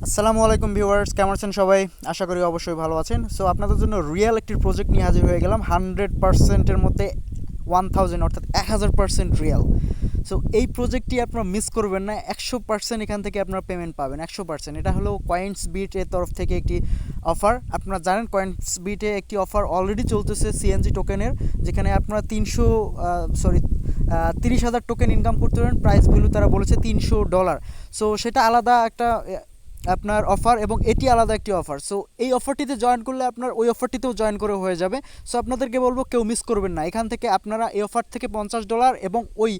আসসালামু আলাইকুম ভিউয়ার্স, কেমন আছেন সবাই? আশা করি অবশ্যই ভালো আছেন। সো আপনাদের জন্য রিয়েল একটি প্রজেক্ট নিয়ে হাজির হয়ে গেলাম 100%-এর মধ্যে 1000 অর্থাৎ 1000% রিয়েল। সো এই প্রজেক্টটি আপনারা মিস করবেন না। 100% এখান থেকে আপনারা পেমেন্ট পাবেন 100%। এটা হলো কয়েন্সবিট এর তরফ থেকে একটি অফার। আপনারা জানেন কয়েন্সবিটে একটি অফার অলরেডি চলতেছে সিএনজি টোকেনের, যেখানে আপনারা 30,000 টোকেন ইনকাম করতে পারেন। প্রাইস ভ্যালু তারা বলেছে $300। সো সেটা আলাদা একটা আপনার অফার এবং এটি আলাদা একটি অফার। সো এই অফারটিতে জয়েন করলে আপনার ওই অফারটিতেও জয়েন করে হয়ে যাবে। সো আপনাদেরকে বলবো কেউ মিস করবেন না। এখান থেকে আপনারা এই অফার থেকে $50 এবং ওই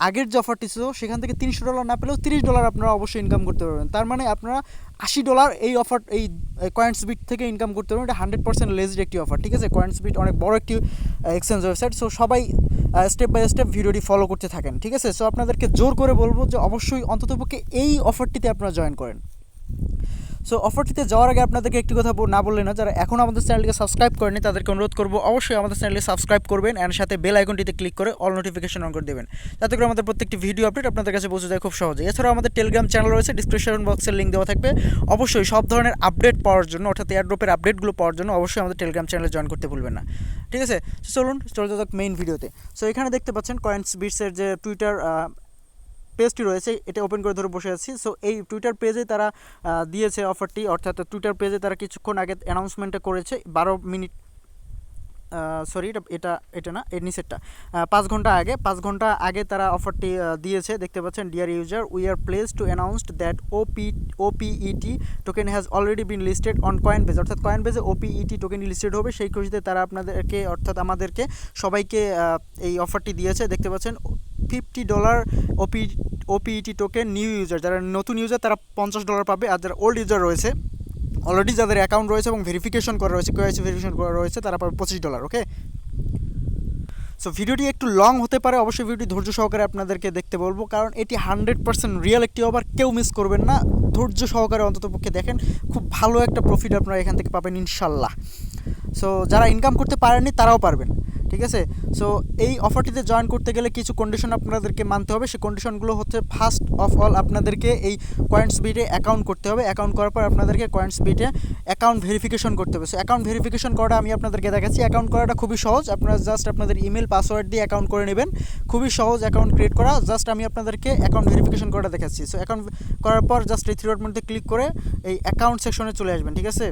আগের যে অফারটি ছিল সেখান থেকে $300 না পেলেও $30 আপনারা অবশ্যই ইনকাম করতে পারবেন। তার মানে আপনারা $80 এই অফার এই কয়েন্সবিট থেকে ইনকাম করতে পারবেন। এটা 100% লেজিড একটি অফার, ঠিক আছে? কয়েন্সবিট অনেক বড় একটি এক্সচেঞ্জ ওয়েবসাইট। সো সবাই স্টেপ বাই স্টেপ ভিডিওটি ফলো করতে থাকেন, ঠিক আছে? সো আপনাদেরকে জোর করে বলবো যে অবশ্যই অন্ততপক্ষে এই অফারটিতে আপনারা জয়েন করেন। সো অফারটিতে যাওয়ার আগে আপনাদেরকে একটি কথা না বললে না, যারা এখন আমাদের চ্যানেলকে সাবস্ক্রাইব করেনি তাদেরকে অনুরোধ করবো অবশ্যই আমাদের চ্যানেলকে সাবস্ক্রাইব করবেন অ্যান্ড সাথে বেল আইকনটিতে ক্লিক করে অল নোটিফিকেশন অন করে দেবেন, যাতে করে আমাদের প্রত্যেকটি ভিডিও আপডেট আপনাদের কাছে পৌঁছে যায় খুব সহজে। এছাড়াও আমাদের টেলিগ্রাম চ্যানেল রয়েছে, ডিসক্রিপশন বক্সের লিঙ্ক দেওয়া থাকবে। অবশ্যই সব ধরনের আপডেট পাওয়ার জন্য, অর্থাৎ এয়ারড্রপের আপডেটগুলো পাওয়ার জন্য অবশ্যই আমাদের টেলিগ্রাম চ্যানেলে জয়েন করতে ভুলবেন না, ঠিক আছে? চলে যাক মেইন ভিডিওতে। সো এখানে দেখতে পাচ্ছেন কয়েন্সবিটসের যে টুইটার পেজটি রয়েছে, এটা ওপেন করে ধরে বসে আছি। সো এই টুইটার পেজে তারা দিয়েছে অফারটি, অর্থাৎ টুইটার পেজে তারা কিছুক্ষণ আগে অ্যানাউন্সমেন্টটা করেছে 12 মিনিট, সরি এটা না, এর নিচেরটা 5 ঘন্টা আগে তারা অফারটি দিয়েছে। দেখতে পাচ্ছেন, dear user, we are pleased to announced that OPET token has already been listed on Coinbase, অর্থাৎ কয়েনবেজে ওপিইটি টোকেন লিস্টেড হবে। সেই খুশিতে তারা আপনাদেরকে, অর্থাৎ আমাদেরকে সবাইকে এই অফারটি দিয়েছে। দেখতে পাচ্ছেন $50 ওপিইটি টোকেন। নিউ ইউজার, যারা নতুন ইউজার তারা $50 পাবে, আর যারা ওল্ড ইউজার রয়েছে, অলরেডি যাদের অ্যাকাউন্ট রয়েছে এবং ভেরিফিকেশন করা রয়েছে, কেওয়াইসি ভেরিফিকেশন করা রয়েছে, তারা পাবে $25। ওকে, সো ভিডিওটি একটু লং হতে পারে, অবশ্যই ভিডিওটি ধৈর্য সহকারে আপনাদেরকে দেখতে বলবো, কারণ এটি 100% রিয়েল একটি অফার। কেউ মিস করবেন না, ধৈর্য সহকারে অন্ততপক্ষে দেখেন। খুব ভালো একটা প্রফিট আপনারা এখান থেকে পাবেন ইনশাল্লাহ। সো যারা ইনকাম করতে পারেননি তারাও পারবেন, ঠিক আছে? সো এই অফারটিতে জয়েন করতে গেলে কিছু কন্ডিশন আপনাদেরকে মানতে হবে। সেই কন্ডিশনগুলো হচ্ছে, ফার্স্ট অফ অল আপনাদেরকে এই কয়েন্সবিটে অ্যাকাউন্ট করতে হবে। অ্যাকাউন্ট করার পর আপনাদেরকে কয়েন্সবিটে অ্যাকাউন্ট ভেরিফিকেশন করতে হবে। সো অ্যাকাউন্ট ভেরিফিকেশন করাটা আমি আপনাদেরকে দেখাচ্ছি। অ্যাকাউন্ট করাটা খুবই সহজ, আপনারা জাস্ট আপনাদের ইমেল পাসওয়ার্ড দিয়ে অ্যাকাউন্ট করে নেবেন। খুবই সহজ অ্যাকাউন্ট ক্রিয়েট করা, জাস্ট আমি আপনাদেরকে অ্যাকাউন্ট ভেরিফিকেশন করাটা দেখাচ্ছি। সো অ্যাকাউন্ট করার পর জাস্ট এই থ্রি ডট মধ্যে ক্লিক করে এই অ্যাকাউন্ট সেকশনে চলে আসবেন, ঠিক আছে?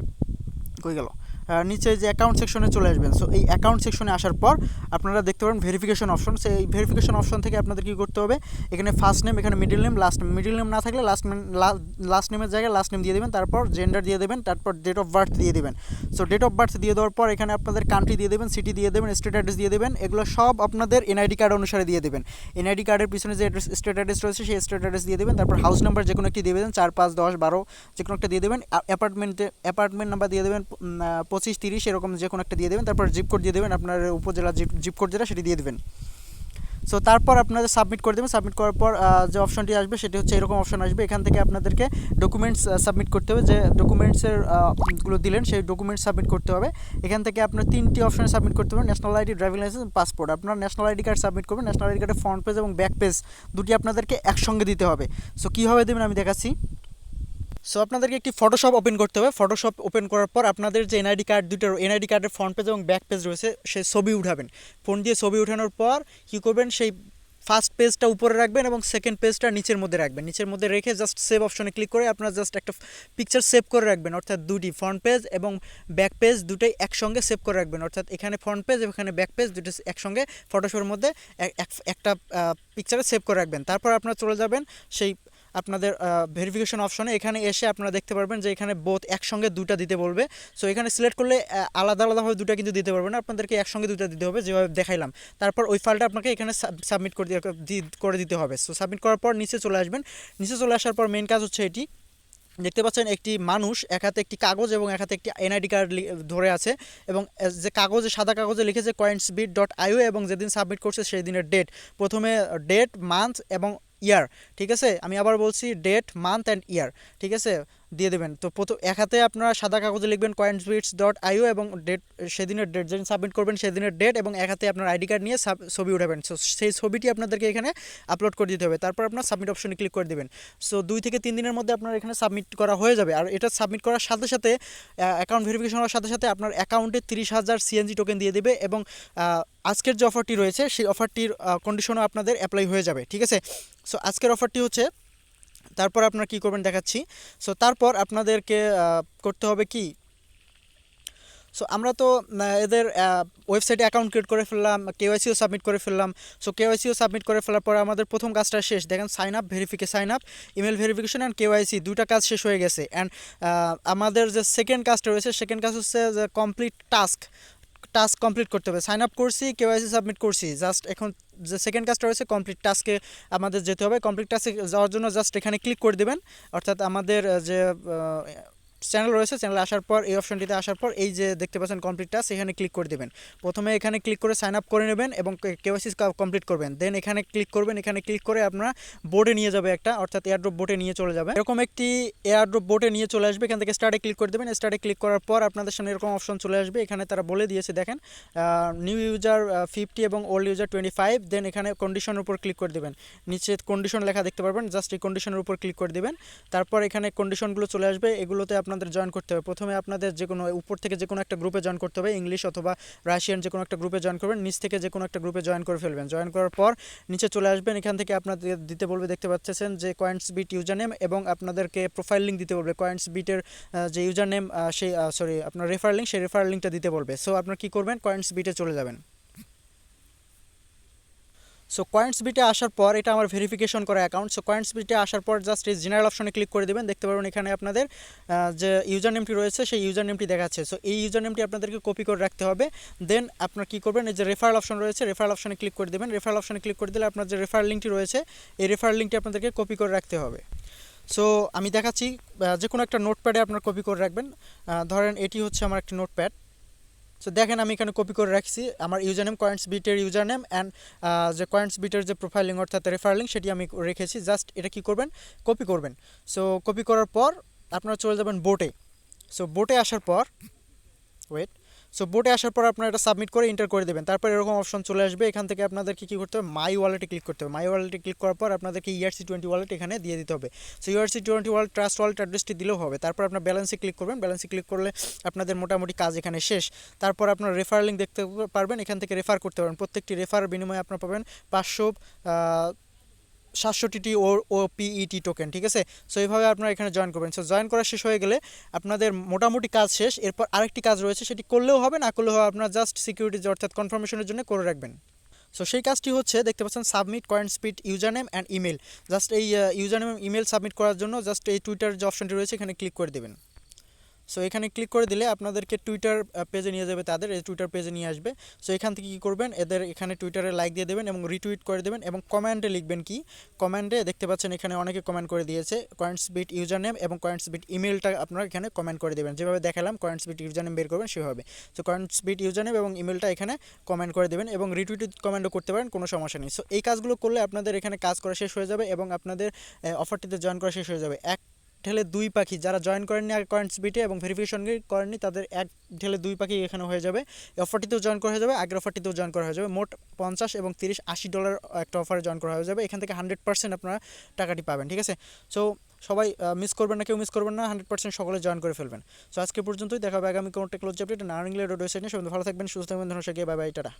কই গেল, নিচে যে অ্যাকাউন্ট সেকশনে চলে আসবেন। সো এই অ্যাকাউন্ট সেকশনে আসার পর আপনারা দেখতে পারেন ভেরিফিকেশন অপশন। সেই ভেরিফিকেশন অপশন থেকে আপনাদের কী করতে হবে, এখানে ফার্স্ট নেম, এখানে middle name, last name. Middle name না থাকলে লাস্ট নেমের জায়গায় লাস্ট নেম দিয়ে দেবেন, তারপর জেন্ডার দিয়ে দেবেন, তারপর ডেট অফ বার্থ দিয়ে দেবেন। সো ডেট অফ বার্থ দিয়ে দেওয়ার পর এখানে আপনাদের কান্ট্রি দিয়ে দেবেন, সিটি দিয়ে দেবেন, স্টেট অ্যাড্রেস দিয়ে দেবেন। এগুলো সব আপনাদের এনআইডি কার্ড অনুসারে দিয়ে দেবেন। এনআইডি কার্ডের পিছনে যে স্টেট অ্যাড্রেস রয়েছে সেই স্টেট অ্যাড্রেস দিয়ে দেবেন। তারপর হাউস নাম্বার যে কোনো একটি দিয়ে দেবেন, 4, 5, 10, 12 যে কোনো একটা দিয়ে দেবেন। অ্যাপার্টমেন্ট নাম্বার দিয়ে দেবেন 25, 30 এরকম যে কোনো একটা দিয়ে দেবেন। তারপর জিপ কোড দিয়ে দেবেন, আপনার উপজেলা জিপ কোড যেটা সেটি দিয়ে দেবেন। সো তারপর আপনাদের সাবমিট করে দেবেন। সাবমিট করার পর যে অপশনটি আসবে সেটি হচ্ছে এরকম অপশন আসবে। এখান থেকে আপনাদেরকে ডকুমেন্টস সাবমিট করতে হবে। যে ডকুমেন্টসের গুলো দিলেন সেই ডকুমেন্টস সাবমিট করতে হবে। এখান থেকে আপনার 3টি অপশনে সাবমিট করতে হবে, national ID, driving licence, passport. আপনার ন্যাশনাল আইডি কার্ড সাবমিট করবেন। ন্যাশনাল আইডি কার্ডের ফ্রন্ট পেজ এবং ব্যাক পেজ দুটি আপনাদেরকে একসঙ্গে দিতে হবে। সো কীভাবে দেবেন আমি দেখাচ্ছি। সো আপনাদেরকে একটি ফটোশপ ওপেন করতে হবে। ফটোশপ ওপেন করার পর আপনাদের যে এনআইডি কার্ড, দুটোর এনআইডি কার্ডের ফ্রন্ট পেজ এবং ব্যাক পেজ রয়েছে, সেই ছবি উঠাবেন। ফোন দিয়ে ছবি উঠানোর পর কী করবেন, সেই ফার্স্ট পেজটা উপরে রাখবেন এবং সেকেন্ড পেজটা নিচের মধ্যে রাখবেন। নিচের মধ্যে রেখে জাস্ট সেভ অপশনে ক্লিক করে আপনারা জাস্ট একটা পিকচার সেভ করে রাখবেন, অর্থাৎ দুটি ফ্রন্ট পেজ এবং ব্যাক পেজ দুটোই একসঙ্গে সেভ করে রাখবেন। অর্থাৎ এখানে ফ্রন্ট পেজ এবং এখানে ব্যাক পেজ দুটো একসঙ্গে ফটোশপের মধ্যে একটা পিকচারে সেভ করে রাখবেন। তারপর আপনারা চলে যাবেন সেই আপনাদের ভেরিফিকেশন অপশনে। এখানে এসে আপনারা দেখতে পারবেন যে এখানে বোথ একসঙ্গে দুটা দিতে বলবে। সো এখানে সিলেক্ট করলে আলাদা আলাদাভাবে দুটা কিন্তু দিতে পারবেন না, আপনাদেরকে একসঙ্গে দুটা দিতে হবে যেভাবে দেখাইলাম। তারপর ওই ফাইলটা আপনাকে এখানে সাবমিট করে দিতে হবে। সো সাবমিট করার পর নিচে চলে আসবেন। নিচে চলে আসার পর মেন কাজ হচ্ছে এটি। দেখতে পাচ্ছেন একটি মানুষ এক হাতে একটি কাগজ এবং এক হাতে একটি এনআইডি কার্ড ধরে আছে, এবং যে কাগজে, সাদা কাগজে লিখেছে coinsbit.io এবং যেদিন সাবমিট করছে সেই দিনের ডেট। প্রথমে ডেট, মান্থ এবং ইয়ার, ঠিক আছে? আমি আবার বলছি, ডেট, মান্থ অ্যান্ড ইয়ার, ঠিক আছে? দিয়ে দেবেন। তো প্রথম এক হাতে আপনারা সাদা কাগজে লিখবেন coinsbits.io এবং ডেট, সেদিনের ডেট যেদিন সাবমিট করবেন সেদিনের ডেট, এবং এক হাতে আপনার আইডি কার্ড নিয়ে ছবি উঠাবেন। সো সেই ছবিটি আপনাদেরকে এখানে আপলোড করে দিতে হবে। তারপর আপনার সাবমিট অপশনে ক্লিক করে দেবেন। সো 2 থেকে 3 দিনের মধ্যে আপনার এখানে সাবমিট করা হয়ে যাবে। আর এটা সাবমিট করার সাথে সাথে অ্যাকাউন্ট ভেরিফিকেশন হওয়ার সাথে সাথে আপনার অ্যাকাউন্টে 30,000 সিএনজি টোকেন দিয়ে দেবে, এবং আজকের যে অফারটি রয়েছে সেই অফারটির কন্ডিশনও আপনাদের অ্যাপ্লাই হয়ে যাবে, ঠিক আছে। সো আজকের অফারটি হচ্ছে, তারপর আপনারা কী করবেন দেখাচ্ছি। সো তারপর আপনাদেরকে করতে হবে কি, সো আমরা তো এদের ওয়েবসাইটে অ্যাকাউন্ট ক্রিয়েট করে ফেললাম, কেওয়াইসিও সাবমিট করে ফেললাম। সো কেওয়াইসিও সাবমিট করে ফেলার পরে আমাদের প্রথম কাজটা শেষ, দেখেন sign up email verification and KYC, দুইটা কাজ শেষ হয়ে গেছে। অ্যান্ড আমাদের যে সেকেন্ড কাজটা রয়েছে, সেকেন্ড কাজ হচ্ছে যে কমপ্লিট টাস্ক কমপ্লিট করতে হবে। সাইন আপ করছি, কেওয়াইসি সাবমিট করছি, জাস্ট এখন যে সেকেন্ড কাজটা রয়েছে কমপ্লিট টাস্কে আমাদের যেতে হবে। কমপ্লিট টাস্কে যাওয়ার জন্য জাস্ট এখানে ক্লিক করে দেবেন, অর্থাৎ আমাদের যে চ্যানেল রয়েছে, চ্যানেলে আসার পর এই অপশনটিতে আসার পর এই যে দেখতে পাচ্ছেন কমপ্লিট টাস্ক, এখানে ক্লিক করে দেবেন। প্রথমে এখানে ক্লিক করে সাইন আপ করে নেবেন এবং কেওয়াইসি কমপ্লিট করবেন। দেন এখানে ক্লিক করবেন, এখানে ক্লিক করে আপনারা বোর্ডে নিয়ে যাবে একটা, অর্থাৎ এয়ারড্রপ বোটে নিয়ে চলে যাবে। এরকম একটি এয়ারড্রপ বোটে নিয়ে চলে আসবে। এখান থেকে স্টার্টে ক্লিক করে দেবেন। স্টার্টে ক্লিক করার পর আপনাদের সামনে এরকম অপশন চলে আসবে। এখানে তারা বলে দিয়েছে, দেখেন নিউ ইউজার 50 এবং ওল্ড ইউজার 25। দেন এখানে কন্ডিশনের উপর ক্লিক করে দেবেন। নিচে কন্ডিশন লেখা দেখতে পারবেন, জাস্ট এই কন্ডিশনের উপর ক্লিক করে দেবেন। তারপর এখানে কন্ডিশনগুলো চলে আসবে, এগুলোতে আপনাদের জয়েন করতে হবে। প্রথমে আপনাদের যে কোনো উপর থেকে যে কোনো একটা গ্রুপে জয়েন করতে হবে, ইংলিশ অথবা রাশিয়ান যে কোনো একটা গ্রুপে জয়েন করবেন। নিচ থেকে যে কোনো একটা গ্রুপে জয়েন করে ফেলবেন। জয়েন করার পর নিচে চলে আসবেন, এখান থেকে আপনাদের দিতে বলবে, দেখতে পাচ্ছেন যে কয়েন্সবিট ইউজার নেম, এবং আপনাদেরকে প্রোফাইল লিঙ্ক দিতে বলবে। কয়েন্সবিটের যে ইউজার নেম, সেই আপনার রেফার লিঙ্ক, সেই রেফার লিঙ্কটা দিতে বলবে। সো আপনারা কী করবেন, কয়েন্সবিটে চলে যাবেন। সো কয়েন্সবিটে আসার পর, এটা আমার ভেরিফিকেশন করা অ্যাকাউন্ট। সো কয়েন্সবিটে আসার পর জাস্ট এই জেনারেল অপশনে ক্লিক করে দেবেন। দেখতে পারবেন এখানে আপনাদের যে ইউজার নেমটি রয়েছে সেই ইউজার নেমটি দেখাচ্ছে। সো এই ইউজার নেমটি আপনাদেরকে কপি করে রাখতে হবে। দেন আপনার কী করবেন, এই যে রেফারেল অপশন রয়েছে, রেফারেল অপশনে ক্লিক করে দেবেন। রেফারেল অপশনে ক্লিক করে দিলে আপনার যে রেফারেল লিঙ্কটি রয়েছে, এই রেফারেল লিঙ্কটি আপনাদেরকে কপি করে রাখতে হবে। সো আমি দেখাচ্ছি, যে কোনো একটা নোটপ্যাডে আপনার কপি করে রাখবেন। ধরেন এটি হচ্ছে আমার একটি নোটপ্যাড। সো দেখেন আমি এখানে কপি করে রাখছি আমার ইউজার নেম, কয়েন্সবিটের ইউজার নেম, অ্যান্ড যে কয়েন্সবিটের যে প্রোফাইল লিঙ্ক অর্থাৎ রেফার লিঙ্ক, সেটি আমি রেখেছি। জাস্ট এটা কী করবেন, কপি করবেন। সো কপি করার পর আপনারা চলে যাবেন বোটে। সো বোটে আসার পর বোটে আসার পর আপনারা এটা সাবমিট করে এন্টার করে দেবেন। তারপর এরকম অপশন চলে আসবে। এখান থেকে আপনাদেরকে কী করতে হবে, মাই ওয়ালেটে ক্লিক করতে হবে। মাই ওয়ালেটে ক্লিক করার পর আপনাদেরকে ERC20 ওয়ালেট এখানে দিয়ে দিতে হবে। So ERC20 wallet trust wallet অ্যাড্রেসটি দিলেও হবে। তারপর আপনার ব্যালেন্সে ক্লিক করবেন। ব্যালেন্সে ক্লিক করলে আপনাদের মোটামুটি কাজ এখানে শেষ। তারপর আপনার রেফার লিঙ্ক দেখতে পারবেন, এখান থেকে রেফার করতে পারবেন। প্রত্যেকটি রেফার বিনিময়ে আপনারা পাবেন 700 OPET টোকেন, ঠিক আছে। সো এইভাবে আপনারা এখানে জয়েন করবেন। সো জয়েন করা শেষ হয়ে গেলে আপনাদের মোটামুটি কাজ শেষ। এরপর আরেকটি কাজ রয়েছে, সেটি করলেও হবে, না করলেও হবে, আপনারা জাস্ট সিকিউরিটি অর্থাৎ কনফার্মেশনের জন্য করে রাখবেন। সো সেই কাজটি হচ্ছে, দেখতে পাচ্ছেন submit CoinsBit user name and email. Just এই ইউজার নেম ইমেল সাবমিট করার জন্য জাস্ট এই টুইটার যে অপশনটি রয়েছে এখানে ক্লিক করে দেবেন। সো এখানে ক্লিক করে দিলে আপনাদেরকে টুইটার পেজে নিয়ে যাবে, তাদের এই টুইটার পেজে নিয়ে আসবে। সো এখান থেকে কী করবেন, এদের এখানে টুইটারে লাইক দিয়ে দেবেন এবং রিটুইট করে দেবেন, এবং কমেন্টে লিখবেন কি, কমেন্টে দেখতে পাচ্ছেন এখানে অনেকে কমেন্ট করে দিয়েছে। কয়েন্সবিট ইউজার নেম এবং কয়েন্সবিট ইমেলটা আপনারা এখানে কমেন্ট করে দেবেন, যেভাবে দেখালাম কয়েন্সবিট ইউজার নেম বের করবেন সেভাবে। সো কয়েন্সবিট ইউজার নেম এবং ইমেলটা এখানে কমেন্ট করে দেবেন, এবং রিটুইট কমেন্টও করতে পারেন, কোনো সমস্যা নেই। সো এই কাজগুলো করলে আপনাদের এখানে কাজ করা শেষ হয়ে যাবে এবং আপনাদের অফারটিতে জয়েন করা শেষ হয়ে যাবে। এক ঢেলে দুই পাখি, যারা জয়েন করেননি আর কয়েন্সবিটে এবং ভেরিফিকেশন করেননি, তাদের এক ঢেলে দুই পাখি এখানে হয়ে যাবে। এই অফারটিতেও জয়েন করা হয়ে যাবে, আগের অফারটিতেও জয়েন করা হয়ে যাবে। মোট 50 এবং 30 $80 একটা অফারে জয়েন করা হয়ে যাবে। এখান থেকে 100% আপনারা টাকাটি পাবেন, ঠিক আছে। সো সবাই মিস করবেন না, কেউ মিস করবেন না, 100% সকলে জয়েন করে ফেলবেন। সো আজকে পর্যন্তই, দেখা হবে আগামী কোনো টেকনোলজি আপডেট না আর্নিং রিলেটেড ওয়েবসাইট নিয়ে। সবাই ভালো থাকবেন, সুস্থ থাকবেন, ধন্যবাদ, বাই বাই, টাটা।